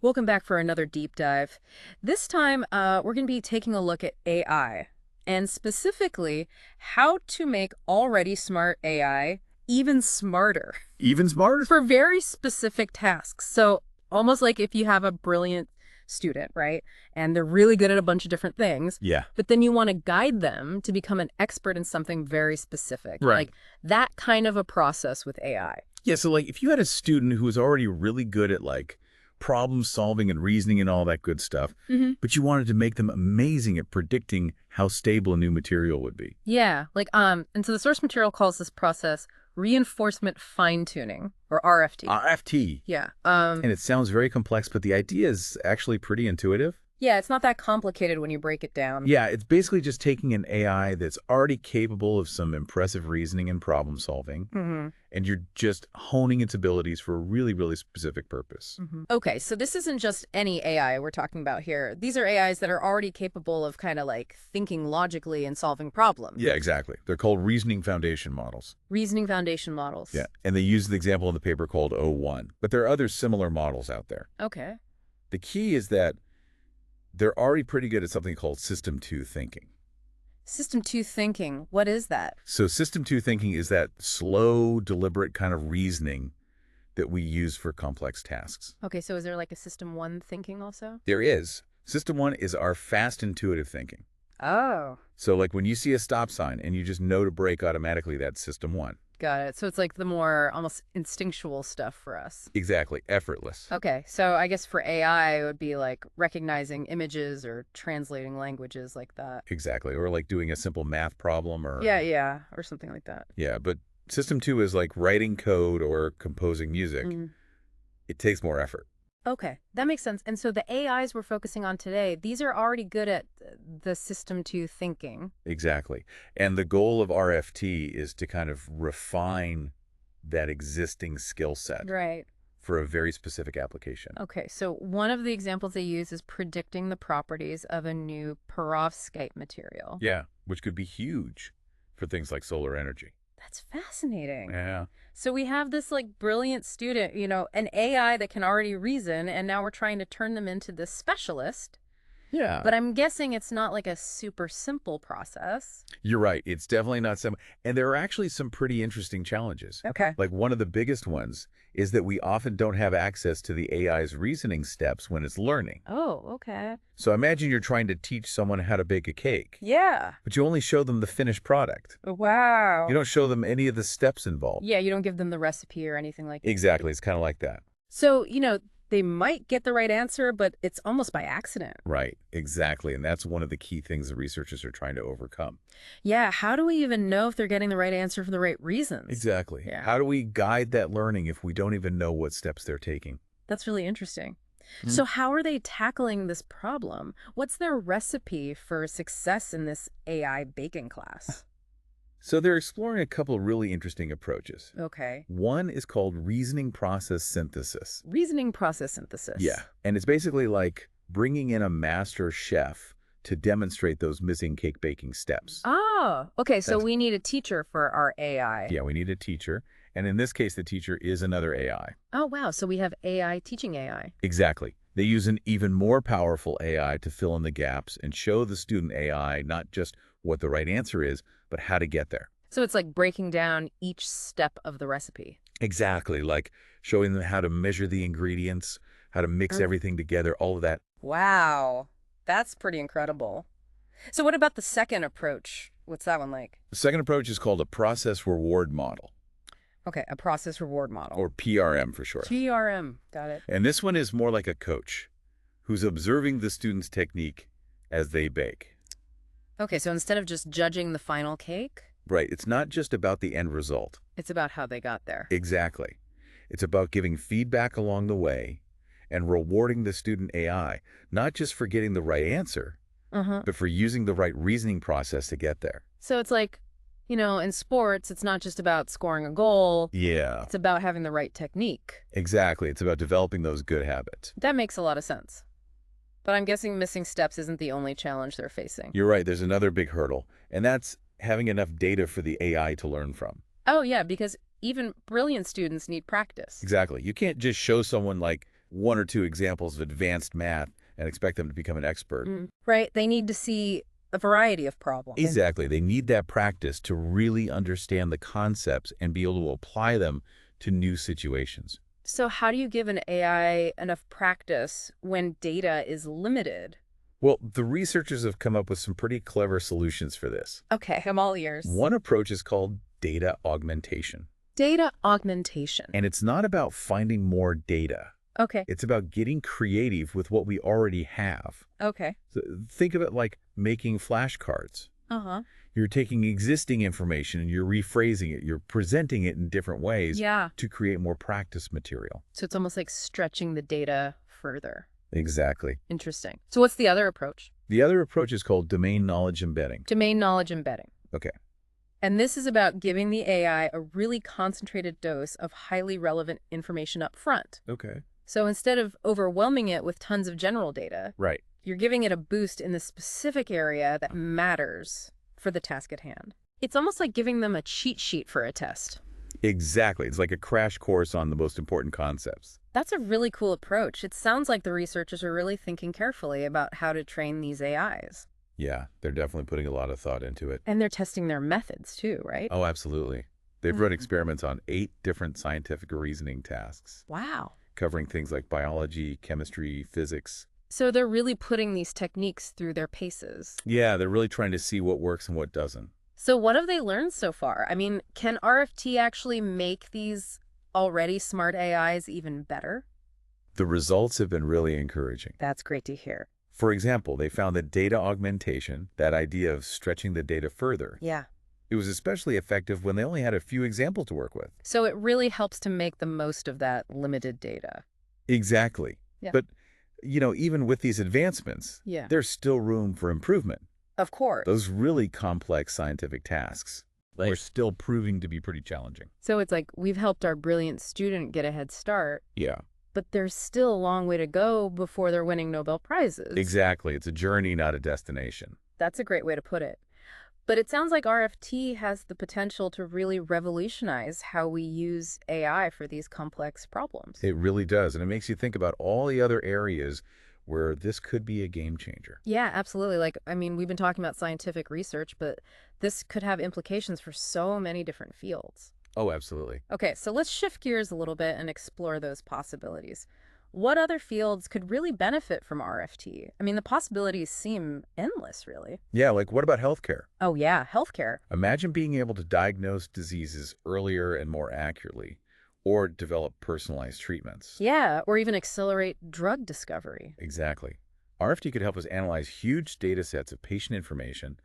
Welcome back for another deep dive. This time, we're going to be taking a look at AI, and specifically, how to make already smart AI even smarter Even smarter? for very specific tasks. So, almost like if you have a brilliant student, right? And they're really good at a bunch of different things, Yeah. but then you want to guide them to become an expert in something very specific. Right. Like that kind of a process with AI. Yeah, so like if you had a student who was already really good at like problem solving and reasoning and all that good stuff, but you wanted to make them amazing at predicting how stable a new material would be. Yeah, and so the source material calls this process reinforcement fine-tuning, or RFT. RFT. Yeah. And it sounds very complex, but the idea is actually pretty intuitive. Yeah, it's not that complicated when you break it down. Yeah, it's basically just taking an AI that's already capable of some impressive reasoning and problem solving, and you're just honing its abilities for a really, really specific purpose. Okay, so this isn't just any AI we're talking about here. These are AIs that are already capable of kind of like thinking logically and solving problems. Yeah, exactly. They're called reasoning foundation models. Reasoning foundation models. Yeah, and they use the example in the paper called O1, but there are other similar models out there. Okay. The key is that they're already pretty good at something called System 2 thinking. System 2 thinking, what is that? So System 2 thinking is that slow, deliberate kind of reasoning that we use for complex tasks. Okay, so is there like a System 1 thinking also? There is. System 1 is our fast, intuitive thinking. Oh. So like when you see a stop sign and you just know to brake automatically, that's System 1. Got it. So it's like the more almost instinctual stuff for us. Exactly. Effortless. Okay, so I guess for AI, it would be like recognizing images or translating languages like that. Exactly. Or like doing a simple math problem or... Yeah, or something like that. Yeah, but System 2 is like writing code or composing music. It takes more effort. Okay, that makes sense. And so the AIs we're focusing on today, these are already good at the System 2 thinking. Exactly. And the goal of RFT is to kind of refine that existing skill set Right. for a very specific application. Okay, so one of the examples they use is predicting the properties of a new perovskite material. Yeah, which could be huge for things like solar energy. That's fascinating. Yeah. So we have this like brilliant student, an AI that can already reason, and now we're trying to turn them into this specialist. Yeah. But I'm guessing it's not like a super simple process. You're right. It's definitely not simple. And there are actually some pretty interesting challenges. Okay. Like one of the biggest ones is that we often don't have access to the AI's reasoning steps when it's learning. Oh, okay. So imagine you're trying to teach someone how to bake a cake, Yeah. but you only show them the finished product. Wow. You don't show them any of the steps involved. Yeah, you don't give them the recipe or anything like that. Exactly. It's kind of like that. So, they might get the right answer, but it's almost by accident. Right. Exactly. And that's one of the key things the researchers are trying to overcome. Yeah, how do we even know if they're getting the right answer for the right reasons? Exactly. Yeah. How do we guide that learning if we don't even know what steps they're taking? That's really interesting. So how are they tackling this problem? What's their recipe for success in this AI baking class? So they're exploring a couple really interesting approaches. Okay. One is called reasoning process synthesis. Reasoning process synthesis. Yeah. And it's basically like bringing in a master chef to demonstrate those missing cake baking steps. Oh, okay. So That's- we need a teacher for our AI. Yeah, we need a teacher. And in this case, the teacher is another AI. Oh, wow. So we have AI teaching AI. Exactly. They use an even more powerful AI to fill in the gaps and show the student AI not just what the right answer is, but how to get there. So it's like breaking down each step of the recipe. Exactly, like showing them how to measure the ingredients, how to mix everything together, all of that. Wow. That's pretty incredible. So what about the second approach? What's that one like? The second approach is called a process reward model, Okay, a process reward model. or PRM for short. PRM. Got it. And this one is more like a coach who's observing the student's technique as they bake. Okay, so instead of just judging the final cake, Right, it's not just about the end result. it's about how they got there. Exactly. It's about giving feedback along the way and rewarding the student AI, not just for getting the right answer, but for using the right reasoning process to get there. So it's like, in sports, it's not just about scoring a goal. Yeah, It's about having the right technique. exactly. It's about developing those good habits. That makes a lot of sense. But I'm guessing missing steps isn't the only challenge they're facing. You're right. There's another big hurdle, and that's having enough data for the AI to learn from. Oh, yeah, because even brilliant students need practice. Exactly. You can't just show someone like one or two examples of advanced math and expect them to become an expert. Right? They need to see a variety of problems. Exactly. They need that practice to really understand the concepts and be able to apply them to new situations. So how do you give an AI enough practice when data is limited? Well, the researchers have come up with some pretty clever solutions for this. Okay, I'm all ears. One approach is called data augmentation. Data augmentation. And it's not about finding more data. Okay. It's about getting creative with what we already have. Okay. So think of it like making flashcards. Uh-huh. You're taking existing information and you're rephrasing it. You're presenting it in different ways to create more practice material. So it's almost like stretching the data further. Exactly. Interesting. So what's the other approach? The other approach is called domain knowledge embedding. Domain knowledge embedding. Okay. And this is about giving the AI a really concentrated dose of highly relevant information up front. Okay. So instead of overwhelming it with tons of general data, Right. you're giving it a boost in the specific area that matters for the task at hand. It's almost like giving them a cheat sheet for a test. Exactly. It's like a crash course on the most important concepts. That's a really cool approach. It sounds like the researchers are really thinking carefully about how to train these AIs. Yeah, they're definitely putting a lot of thought into it. And they're testing their methods too, right? Oh, absolutely. They've run experiments on 8 different scientific reasoning tasks, Wow. covering things like biology, chemistry, physics. So they're really putting these techniques through their paces. Yeah, they're really trying to see what works and what doesn't. So what have they learned so far? I mean, can RFT actually make these already smart AIs even better? The results have been really encouraging. That's great to hear. For example, they found that data augmentation, that idea of stretching the data further, Yeah. it was especially effective when they only had a few examples to work with. So it really helps to make the most of that limited data. Exactly. Yeah. But, even with these advancements, Yeah. there's still room for improvement. Of course. Those really complex scientific tasks are still proving to be pretty challenging. So it's like we've helped our brilliant student get a head start, Yeah, but there's still a long way to go before they're winning Nobel Prizes. exactly. It's a journey, not a destination. That's a great way to put it. But it sounds like RFT has the potential to really revolutionize how we use AI for these complex problems. It really does. And it makes you think about all the other areas where this could be a game changer. Yeah, absolutely. We've been talking about scientific research, but this could have implications for so many different fields. Oh, absolutely. Okay, so let's shift gears a little bit and explore those possibilities. What other fields could really benefit from RFT? I mean, the possibilities seem endless, really. Yeah, like what about healthcare? Oh, yeah, healthcare. Imagine being able to diagnose diseases earlier and more accurately, or develop personalized treatments. Yeah, or even accelerate drug discovery. Exactly. RFT could help us analyze huge data sets of patient information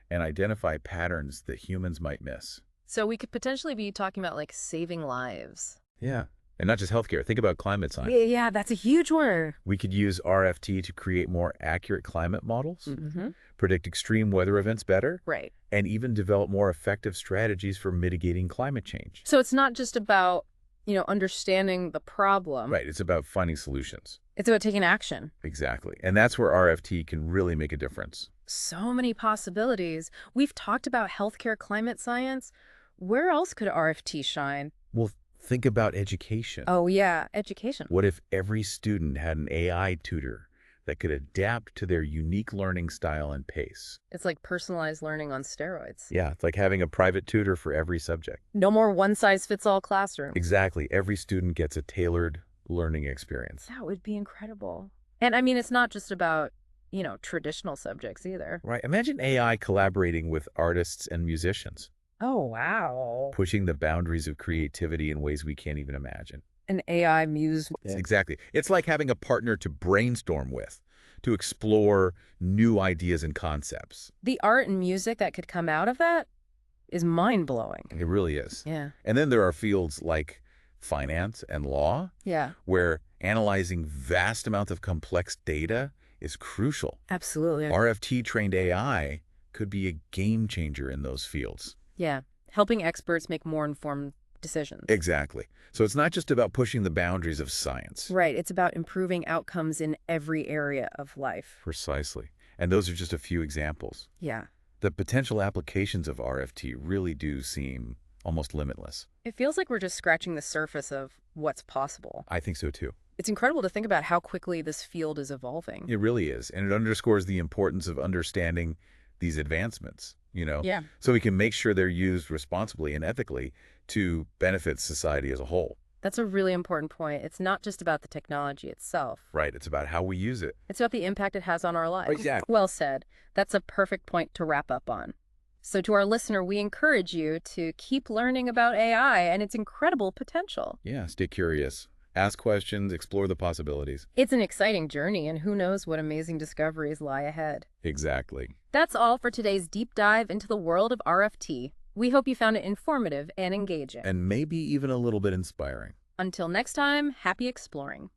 and identify patterns that humans might miss. So we could potentially be talking about, saving lives. Yeah. And not just healthcare. Think about climate science. Yeah, that's a huge one. We could use RFT to create more accurate climate models, Mm-hmm. predict extreme weather events better, Right. and even develop more effective strategies for mitigating climate change. So it's not just about, understanding the problem. Right. It's about finding solutions. It's about taking action. Exactly. And that's where RFT can really make a difference. So many possibilities. We've talked about healthcare climate science. Where else could RFT shine? Well, think about education. Oh, yeah, education. What if every student had an AI tutor that could adapt to their unique learning style and pace? It's like personalized learning on steroids. Yeah, it's like having a private tutor for every subject. No more one-size-fits-all classroom. Exactly. Every student gets a tailored learning experience. That would be incredible. And it's not just about, traditional subjects either. Right. Imagine AI collaborating with artists and musicians, Oh, wow. pushing the boundaries of creativity in ways we can't even imagine. An AI muse. Exactly. It's like having a partner to brainstorm with, to explore new ideas and concepts. The art and music that could come out of that is mind-blowing. It really is. Yeah. And then there are fields like finance and law, Yeah, where analyzing vast amounts of complex data is crucial. absolutely. RFT-trained AI could be a game changer in those fields. Yeah, helping experts make more informed decisions. Exactly. So it's not just about pushing the boundaries of science. Right, it's about improving outcomes in every area of life. Precisely. And those are just a few examples. Yeah. The potential applications of RFT really do seem almost limitless. It feels like we're just scratching the surface of what's possible. I think so too. It's incredible to think about how quickly this field is evolving. It really is, and it underscores the importance of understanding these advancements, Yeah. so we can make sure they're used responsibly and ethically to benefit society as a whole. That's a really important point. It's not just about the technology itself. Right, it's about how we use it. It's about the impact it has on our lives. Exactly. Well said. That's a perfect point to wrap up on. So to our listener, we encourage you to keep learning about AI and its incredible potential. Yeah, stay curious. Ask questions, explore the possibilities. It's an exciting journey, and who knows what amazing discoveries lie ahead. Exactly. That's all for today's deep dive into the world of RFT. We hope you found it informative and engaging. And maybe even a little bit inspiring. Until next time, happy exploring.